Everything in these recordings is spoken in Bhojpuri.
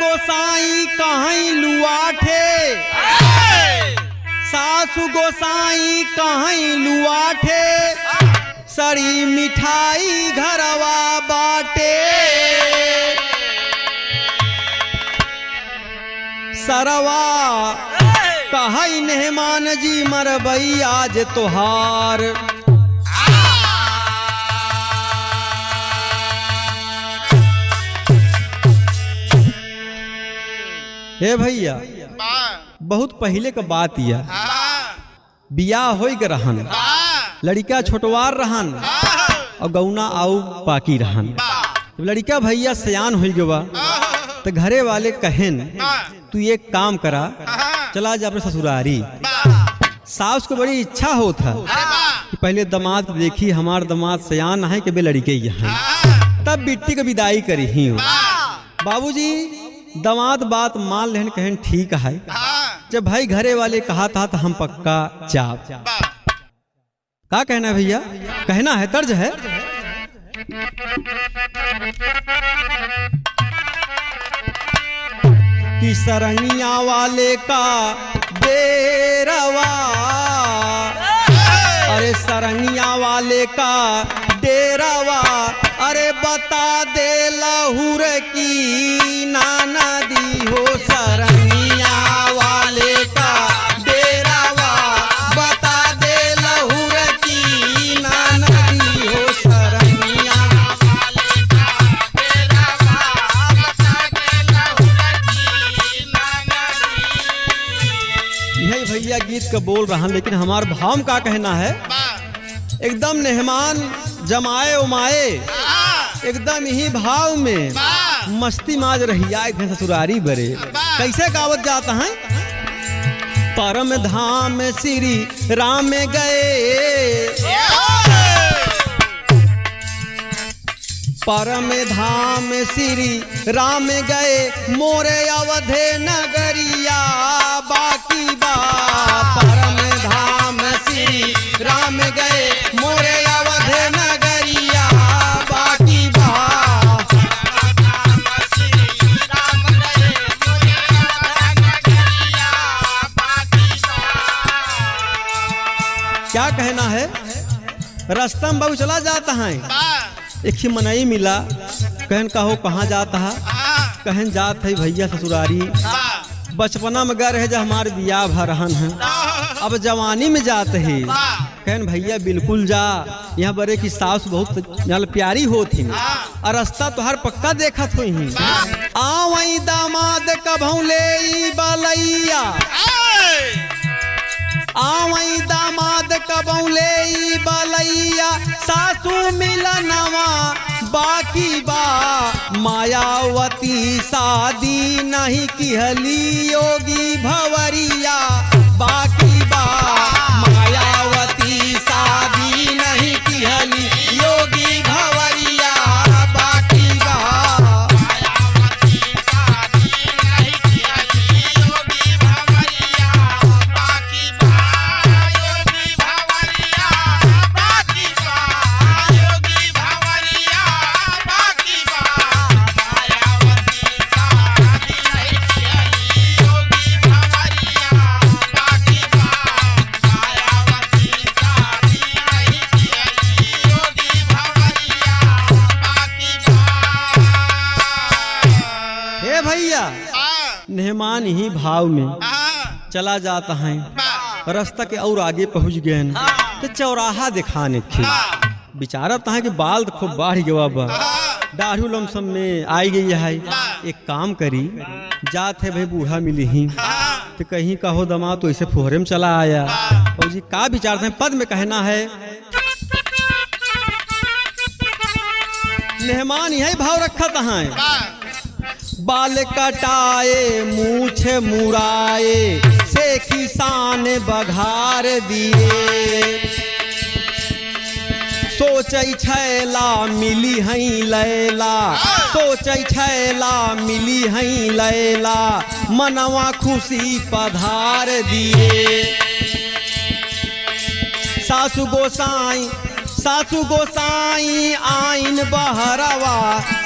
गोसाई कहीं लुआठे, सासु गोसाई कहीं लुआठे, सड़ी मिठाई घरवा बाटे। सरवा कहीं मेहमान जी मरबई आज तोहार। हे भैया बहुत पहले का बात यह बियाह होई के रहन, लड़का छोटवार रहन और गौना आऊ पाकी रहन। जब लड़का भैया सयान हो गवा तो घरे वाले कहन तू एक काम करा, चला जा अपने ससुरारी। सास को बड़ी इच्छा होता कि पहले दामाद को देखी, हमार दामाद सयान है कि बे लड़के यहाँ, तब बिट्टी को विदाई करी ही हो। बाबूजी दामाद बात मान लेन, कहन ठीक है। जब भाई घरे वाले कहा था तो हम पक्का जाब। क्या कहना है भैया? कहना है, तर्ज है। कि सरनिया वाले का डेरवा, अरे सरनिया वाले का डेरवा, अरे बता दे लहुर की नाना दी हो। सरनिया वाले का डेरावा, बता दे लहुर की नाना दी हो। सरनिया वाले का डेरावा, बता दे लहुर की नाना दी। यही भैया गीत का बोल रहा, लेकिन हमार भाव का कहना है एकदम मेहमान जमाए उमाए, एकदम ही भाव में मस्ती माज रही आए थे ससुरारी बरे। कैसे गावत जाता है? परम धाम श्री राम गए, परम धाम श्री राम गए, मोरे अवधे नगरिया बाकी बा। परम धाम श्री राम गए, मोरे अवधे नगरिया बाकी बा। क्या कहना है? रस्तम बाबू चला जाता है, एक ही मनई मिला, कहन कहो कहाँ जाता है? कहन जात है भैया ससुरारी। बचपना में गए रहे जब हमारे बियाह भरहन है, अब जवानी में जाते है। कहन भैया बिल्कुल जा, यहाँ बड़े की सास बहुत यहाँ प्यारी होती और रास्ता तो हर पक्का देखत हुई। आवई दामाद कभू ले बलैया, आवई दामाद कबू ले बलैया, सासू मिलनवा बाकी बा। मायावती शादी नहीं किहली, योगी भवरिया बाकी बा। मायावती शादी नहीं किहली, योगी भवरिया बाकी बा। मेहमान ही भाव में चला जाता है, रास्ता के और आगे पहुंच गए तो चौराहा दिखाने थे। विचारत है कि बाल खूब बढ़ गया बा, दाढ़ू लमसम में आई गई है। एक काम करी, जात है भाई बूढ़ा मिली ही तो कहीं कहो दमा तो इसे फुहरे में चला आया। और जी का विचारते हैं? पद में कहना है, मेहमान यही भाव रखा है। बाल कटाए मूछ मुराए, से किसान बघार दिए। सोचै छैला मिली हई लैला, सोचै छैला मिली हई लैला, मनवा खुशी पधार दिए। सासु गोसाई सासु गोसाई आइन बहरवा,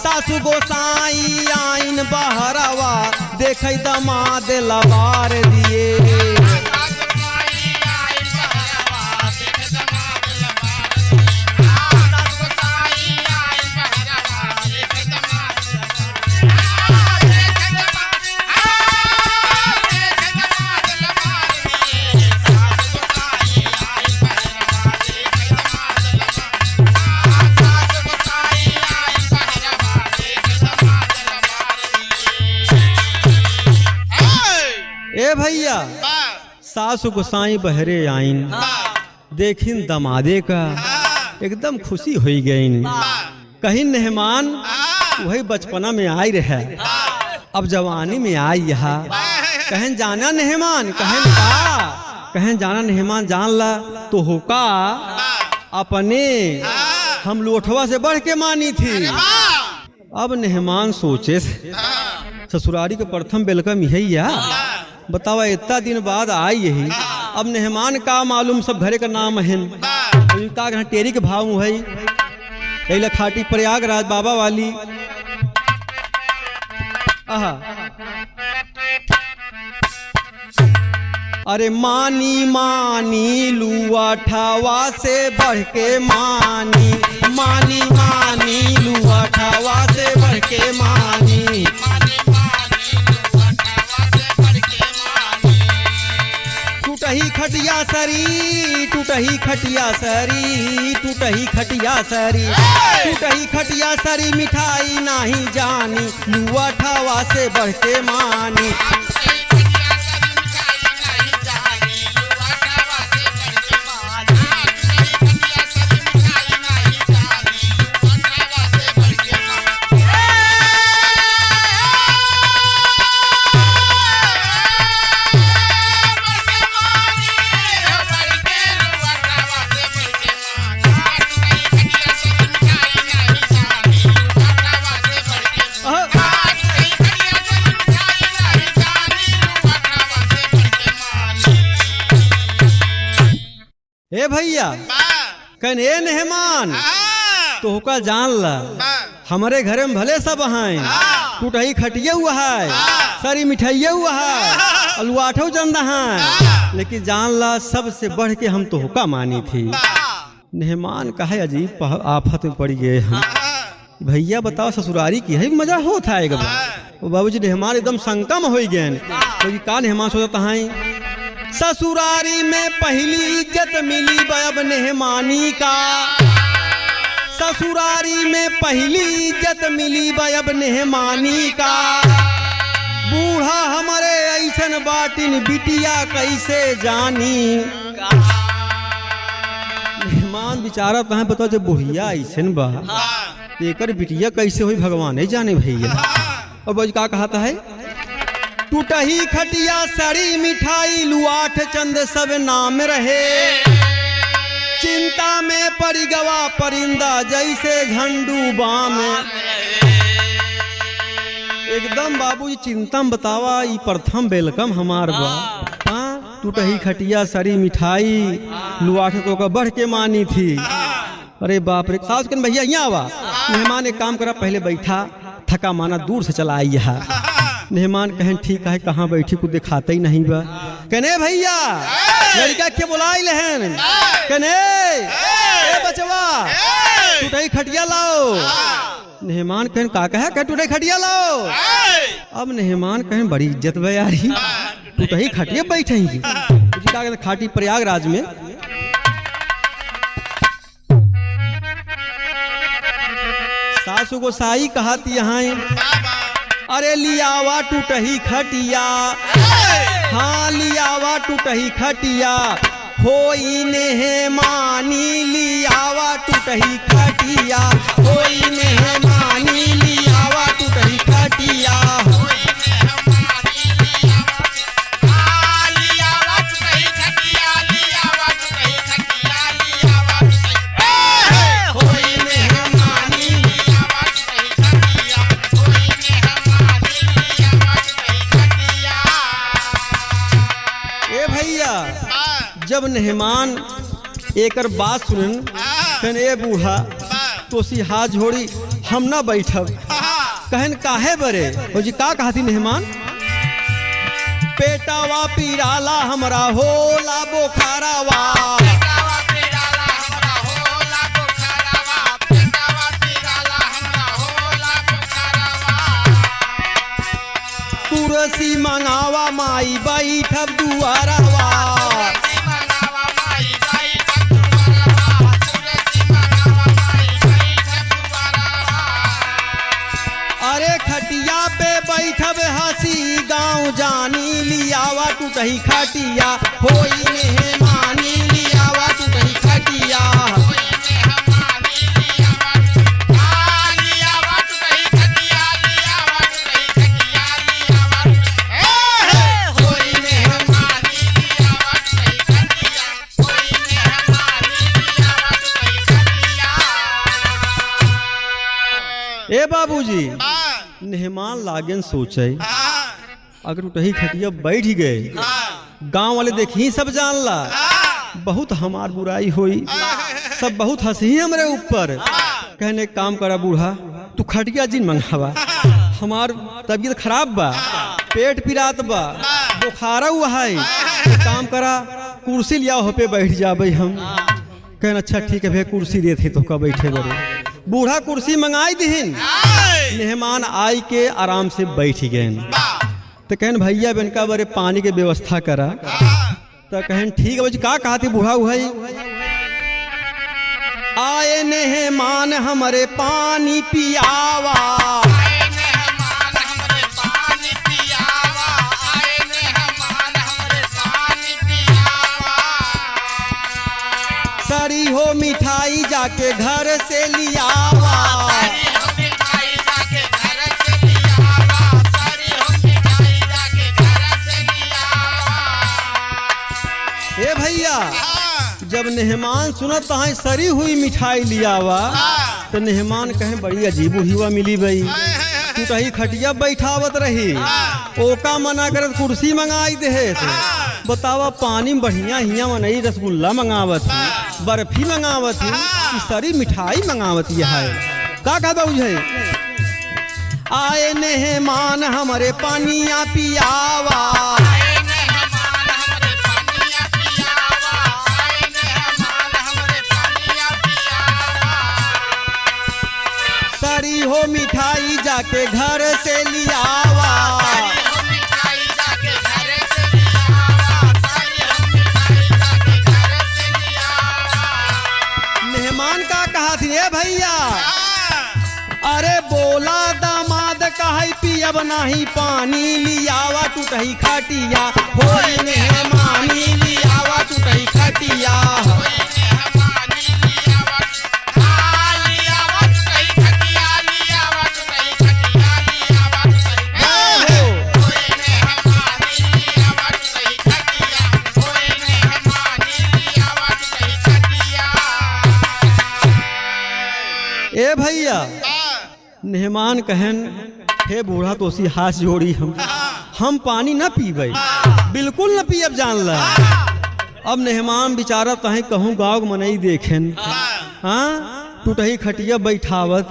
सासु गोसाई आइन बहरवा, देख दमाद लबार दिए। ए भैया सासु गोसाई बहरे आइन, देखिन दमादे का एकदम खुशी हो गई। कहीं मेहमान वही बचपना में आई रहे, अब जवानी में आई यहाँ। कहें जाना मेहमान, कहें का कहें जाना मेहमान जान ला तो होका अपने हम लोठवा से बढ़ के मानी थी। अब मेहमान सोचे ससुरारी के प्रथम वेलकम यही है, बतावा इतना दिन बाद आई यही। अब मेहमान का मालूम सब घरे का नाम है का टेरी के भाव है यही खाटी प्रयागराज बाबा वाली। आहा अरे मानी मानी लुआ ठावा से बढ़ के मानी, मानी मानी लुआ ठावा से बढ़ के मानी। टूटही खटिया सरी, टूटही खटिया सरी, टूटही खटिया सरी, टूटही खटिया सरी, मिठाई नहीं जानी, लुआ ठावा से बढ़ के मानी। ए भैया कहन ए मेहमान तो होका जान ला हमारे घरे में भले सब हैं, टूटही खटिया हुआ है, सारी मिठाइया हुआ है, अलुआठो चंदा है, लेकिन जान ला सबसे बढ़ के हम तो होका मानी थी। मेहमान कहे अजीब आफत में पड़ गए हम। भैया बताओ ससुरारी की है मजा होता है बाबूजी। मेहमान एकदम शंका में हो गए, तो का मेहमान सोचता है ससुरारी में पहली इज्जत मिली अब मेहमानी का, ससुरारी में पहली इज्जत मिली अब मेहमानी का। बूढ़ा हमारे ऐसन बाटिन बिटिया कैसे जानी। मेहमान बेचारा कहाँ बताओ जब बुढ़िया ऐसन बा एकर बिटिया कैसे हुई भगवान ही जाने भैया। और बोझ का कहता है टूटही खटिया सड़ी मिठाई लुआठ चंद सब नाम रहे, चिंता में पड़ी गवा परिंदा जैसे झंडू बाम। एकदम बाबूजी चिंता में बतावा ई प्रथम वेलकम हमार बा। हाँ टूटही खटिया सड़ी मिठाई लुआठ तो का बढ़ के मानी थी। अरे बाप रे सास कन भैया यहाँ आवा। मेहमान एक काम करा पहले बैठा, थका माना दूर से चला आई है। मेहमान कहें ठीक है कहाँ बैठी को दिखाते ही नहीं बा। कहने भैया लड़का के बुलाई लहन, कहने ए बचवा टूटही खटिया लाओ। मेहमान कहें का कहे कह टूटही खटिया लाओ। अब मेहमान कहें बड़ी इज्जत बा यारी, टूटही खटिया बैठेंगी। खाटी प्रयागराज में सासु गोसाई कहती यहाँ अरे लियावा टूटही खटिया, हाँ लियावा टूटही खटिया, होई मेहमानी लियावा टूटही खटिया, होई मेहमानी लियावा टूटही खटिया। जब मेहमान एकर बात सुनन कहन ए बूढ़ा तो सी हाथ जोड़ी हम ना बैठब। कहन काहे बरे हो जी का कहती मेहमान पेटावा पीराला हमरा होला बोखारावा। कुर्सी मंगावा माई बैठब दुआरावा। अरे खटिया पे बैठब हंसी गाँव जानी लियावा टूटही खटिया होई मेहमानी लियावा टूटही खटिया। ए बाबूजी मेहमान लागन सोचे अगर उठही खटिया बैठ गए गांव वाले देखी सब जान ला बहुत हमार बुराई होई सब बहुत हंसी हमरे ऊपर। कहने काम करा बूढ़ा तू खटिया जिन मंगावा हमार तबीयत खराब बा पेट पिरात बा बुखारा हुआ है काम करा कुर्सी लिया हो पे बैठ जाबे हम। कहना अच्छा ठीक है भैया कुर्सी देते तो का बैठे बड़े। बूढ़ा कुर्सी मंगाई दीन मेहमान आई के आराम से बैठ गए। तो कहन भैया बनका बड़े पानी के व्यवस्था करा। तो कहन ठीक है का कहा थी बूढ़ा हुआ आए मेहमान हमारे पानी पियावा। सरी हो मिठाई जाके घर से लियावा। ए भैया जब मेहमान सुनत है सरी हुई मिठाई लियावा तो मेहमान कहे बड़ी अजीब हुआ मिली भाई तू कहीं खटिया बैठावत रही ओका मना कर कुर्सी मंगाई दे। बतावा पानी बढ़िया हिया मनई रसगुल्ला मंगावत बर्फी मंगावत सरी मिठाई मंगावत है का बुझे। आए मेहमान हमारे पानिया पियावा। सरी हो मिठाई जाके घर से लियावा। मेहमान का कहा थी ए भैया अरे बोला दामाद कहे पियब नहीं पानी लियावा टूटही खटिया होई मेहमानी लियावा टूटही खटिया। ए भैया मेहमान कहन हे बूढ़ा तो सी हाथ जोड़ी हम पानी न पीबे बिल्कुल न पियब जान ला। अब मेहमान बेचारा तहें कहूँ गाँव मनई देखें हाँ टूटही खटिया बैठावत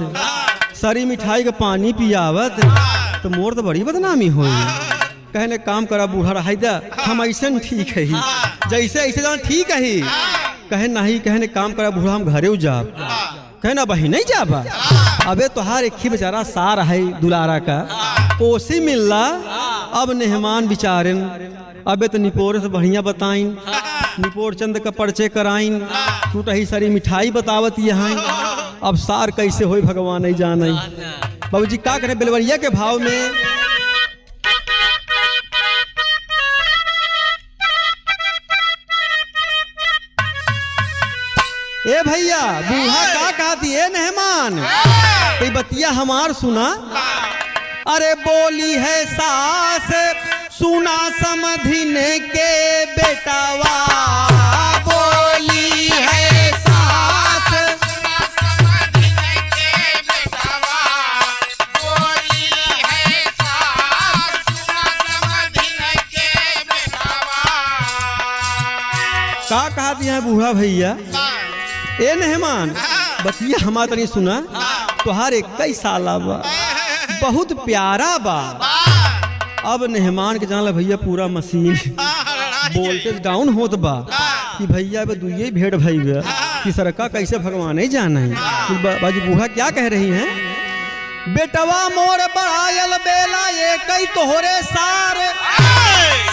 सरी मिठाई के पानी पियावत तो मोर तो बड़ी बदनामी होई। कहने काम करा बूढ़ा रहा दा हम ऐसे ठीक है जैसे ऐसे जान ठीक है। कहे नहीं कहने काम करा बूढ़ा हम घरे जा कहना बही नहीं जाबा। अबे तोहार एक ही बेचारा सार है दुलारा का ओसी मिलला। अब मेहमान बिचारन अबे तो निपोर से बढ़िया बताइन निपोर चंद का पर्चे कराइन टूटही सारी मिठाई बतावत यहाँ। अब सार कैसे होई भगवान नहीं जान। बाबूजी का करे बेलवरिया के भाव में ए भैया बूढ़ा का कहती है मेहमान कोई बतिया हमार सुना। अरे बोली है सास सुना समधिन के बेटावा। बोली है सास सुना समधिन के बेटावा। बोली है सास सुना समधिन के बेटावा। का कहती है बूढ़ा भैया ए मेहमान बतिया हमारा तनी सुना तोहार 21 साल बा बहुत प्यारा बा अब नेहमान के जानला भैया पूरा मशीन वोल्टेज डाउन होत बा कि भैया अब दुइये भेड़ भई बा कि सरका कैसे भगवान ही जाना है कि बाजी बूढ़ा क्या कह रही हैं। बेटवा मोर बढ़ायल बेला ये कई तोहरे सारे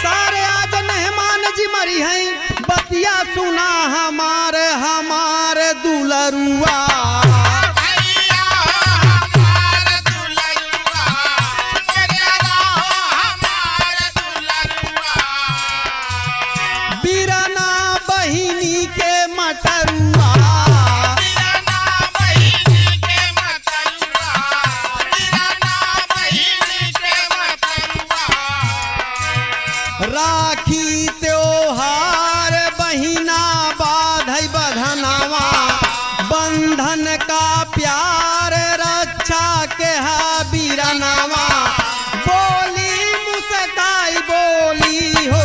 सारे आज नेहमान जी मरी हैं बतिया सुना हमारे हमारे दुलरुआ बीराना बहिनी के मटरुआ राखी त्योहार बहिना बाधई बधनावा बंधन का प्यार रक्षा के हा बीरनावा बोली मुस्काई बोली हो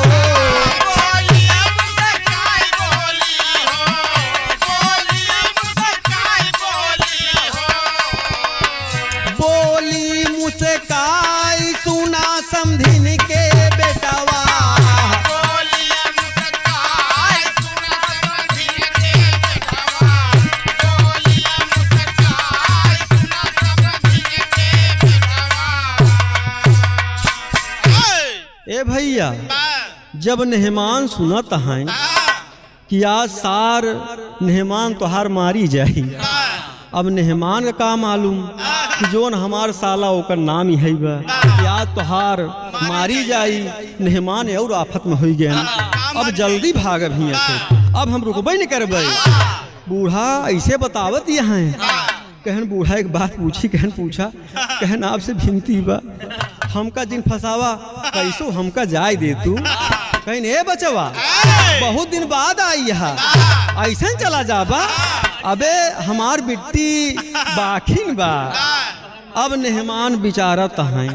बोली मुस्काई सुना समधिन के बेटावा ए भैया जब नेहमान सुनत हैं कि आज सार नेहमान तोहार मारी जाई अब नेहमान का का मालूम कि जोन हमार साला ओकर नाम ही है बा कि आज तोहार मारी जाई नेहमान और आफत में हो गए अब जल्दी भागब हियां से अब हम रुकबे नहीं करबे। बूढ़ा ऐसे बतावत यहाँ कहन बूढ़ा एक बात पूछी कहन पूछा कहन आपसे भिनती बा हमका जिन फसावा कैसो हमका जाय दे तू कहीं ए बचवा बहुत दिन बाद आई है ऐसा चला जाबा अबे हमार बिट्टी बाखिन बा अब नेहमान बिचारत हैं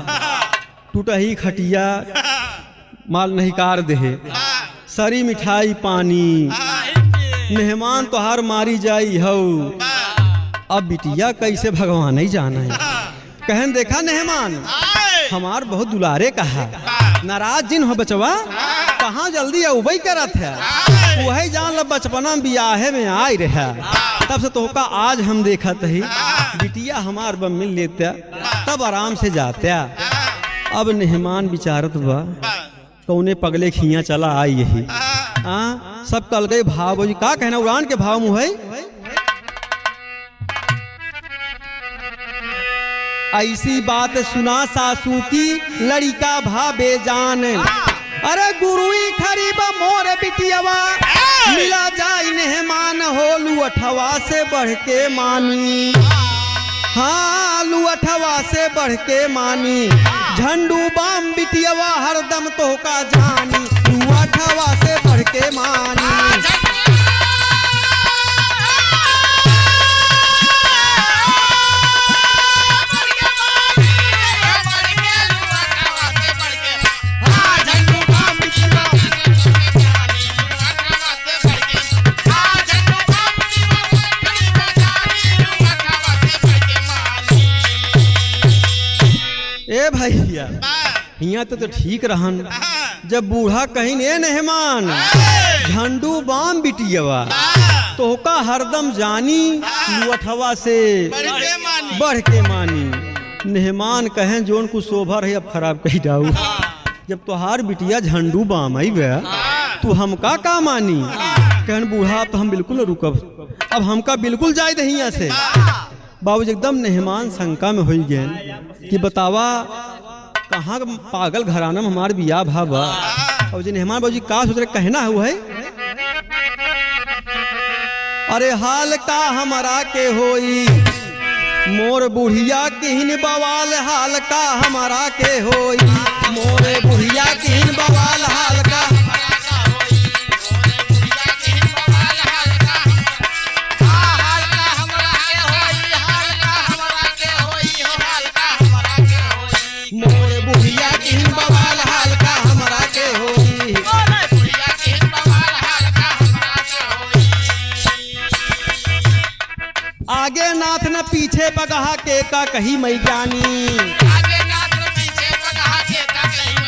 टूटही खटिया माल नहीं कार दे सरी मिठाई पानी मेहमान तोहार मारी जाई हो अब बिटिया कैसे भगवान ही जाना है। कहन देखा नेहमान हमार बहुत दुलारे कहा नाराज जिन हो बचवा कहाँ जल्दी उबई करत है वही जान लो बचपना बियाहे में आई रहा तब से तोहका आज हम देखत ही बिटिया हमार बम मिल लेता तब आराम से जाता। अब नेहमान बिचारत बा कौने पगले खिया चला आई यही सब कल गए भाव का कहना उड़ान के भाव मुँह ऐसी बात सुना सासू की लड़का भाबे जान अरे गुरुई खरीब मोर बिटियावा मिला जाई नेहमान हो लुअठवा से बढ़ के मानी हाँ लुअठवा से बढ़ के मानी झंडू बाम बिटियावा हरदम तो का जानी लुअठवा से बढ़ के मानी। ए भैया यहाँ तो ठीक रहन जब बूढ़ा कहीं ने नेहमान झंडू बाम बिटियावा तो का हरदम जानी लुअठवा से बढ़ के मानी नेहमान कहें जोन को शोभा रही अब खराब कही डाऊ जब तोहार बिटिया झंडू बाम आई बे तू हमका का मानी कहन बूढ़ा तो हम बिल्कुल रुकब अब हमका बिल्कुल जाए दे यहाँ से। बाबूजी एकदम नेहमान शंका में हो गए कि बतावा कहाँ पागल घराना में हमारे बिया भाबा और जी नेहमान बाबूजी का सोच रहे कहना हुआ है अरे हाल का हमारा के होई मोर बुढ़िया किन बवाल हाल का हमारा के होई मोर बुढ़िया किन बवाल हाल का आगे नाथ न पीछे पगहा के का कही मई जानी आगे नाथ न पीछे पगहा के का कही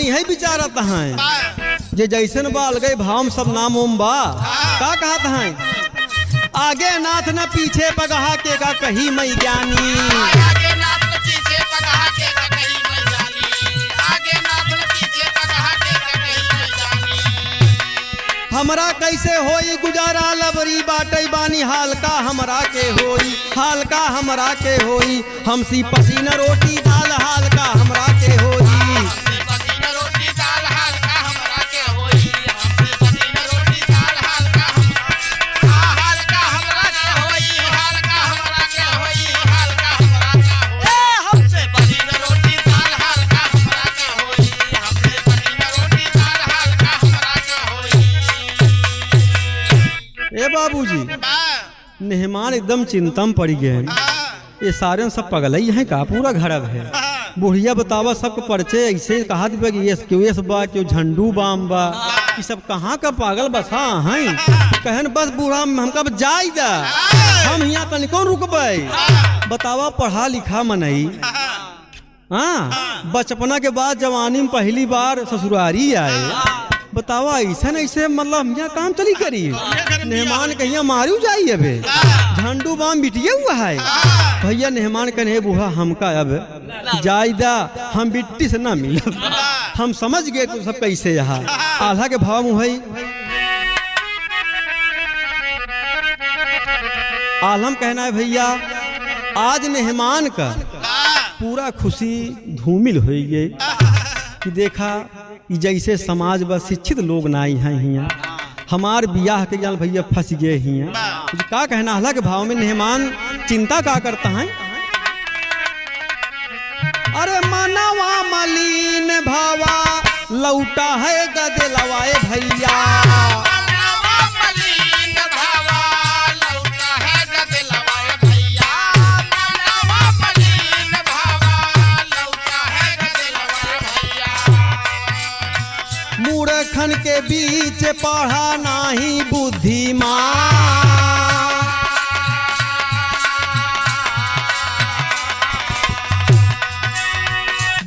नेहमान यही विचारत हैं जे जैसन बाल गए भाव सब नाम ओम बा का कहत हैं आगे नाथ न पीछे पगहा के का कही मई ज्ञानी आगे नाथ न पीछे पगहा के का कही मई जानी आगे नाथ न पीछे पगहा के का कही मई जानी हमरा कैसे होई गुजारा लबरी बाटई बानी हाल का हमरा के होई हमसी पसीना रोटी दाल हाल का हमरा के होई ए बाबूजी मेहमान एकदम चिंता में पड़ गए ये सारे सब पगलई हैं का पूरा घरब है बुढ़िया बतावा सबको परिचय ऐसे कहा कि ये क्यों बा क्यों झंडू बाम बा ये सब कहाँ का पागल बसा हैं कहन बस बूढ़ा हमका जाई दा हम यहाँ तनी कौन रुकबे बतावा पढ़ा लिखा मनई हाँ बचपना के बाद जवानी में पहली बार ससुरारी आए बतावा ऐसा ऐसे मतलब हम यहाँ काम चली करी मेहमान कहिया मारू जाइए अबे झंडू बाम बिटिया हुआ है भैया मेहमान कहे बूढ़ा हमका अब जायदा हम बिट्टी से ना मिल हम समझ गए तो सब कैसे यहाँ आधा के भाव मुहई आलम कहना है भैया आज मेहमान का पूरा खुशी धूमिल हो गई कि देखा कि जैसे समाज व शिक्षित लोग ना हैं हियाँ हमार बियाह के जान भैया फंस गए हियाँ का कहना हला के भाव में मेहमान चिंता का करता है अरे मनवा मलिन भावा लौटा है गदलवाए भैया मूर्खन के बीच पढ़ा नाही बुद्धिमान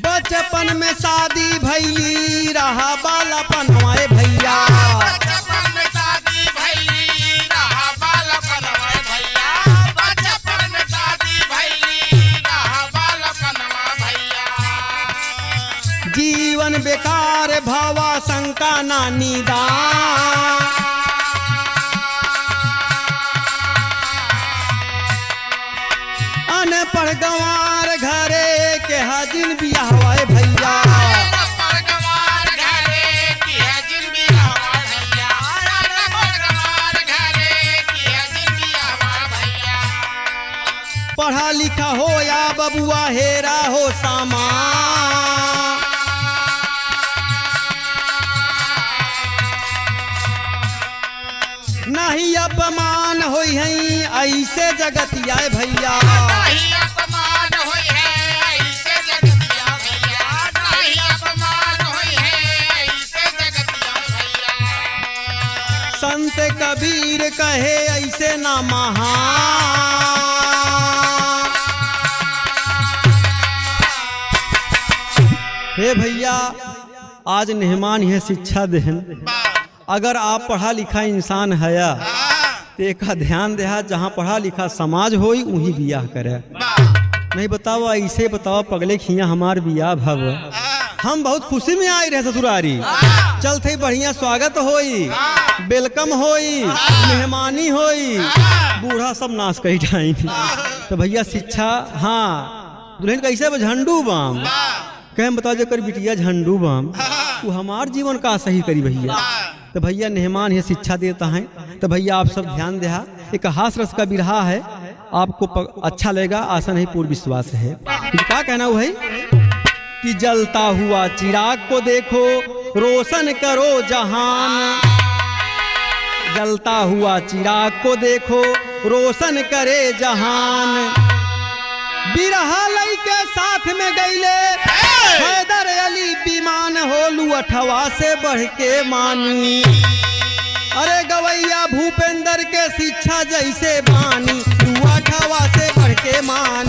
बचपन में शादी भैली रहा बालापन हमारे भैया जीवन बेकार भावा शंका ना निदान अनपढ़ गंवार घरे के हाजिन बियाह हुए भैया पढ़ा लिखा हो या बबुआ हेरा हो सामान नहीं अपमान होई है ऐसे जगतिया भैया संत कबीर कहे ऐसे ना महा हे भैया आज मेहमान यह शिक्षा देहन अगर आप पढ़ा लिखा इंसान है तो एक ध्यान दे जहाँ पढ़ा लिखा समाज होई वही बियाह करे नहीं बताओ ऐसे बताओ पगले खिया हमार बियाह भव हम बहुत खुशी में आए रहे ससुरारी चलते बढ़िया स्वागत होई वेलकम होई मेहमानी होई बूढ़ा सब नाश कही टाइम तो भैया शिक्षा हाँ दुल्हन कैसे झंडू बाम कह बताओ जो कर बिटिया झंडू बाम वो हमार जीवन का सही करी भैया तो भैया मेहमान ये शिक्षा देता है तो भैया आप सब ध्यान दे एक हास रस का बिरहा है आपको अच्छा लगेगा आशा नहीं पूर्ण विश्वास है क्या कहना हुआ है कि जलता हुआ चिराग को देखो रोशन करो जहान जलता हुआ चिराग को देखो रोशन करे जहान बिरहा लई के साथ में गईले हैदर अली विमान होलू अठवा से बढ़ के मानी अरे गवैया भूपेंद्र के शिक्षा जैसे बानी अठवा से बढ़ के मान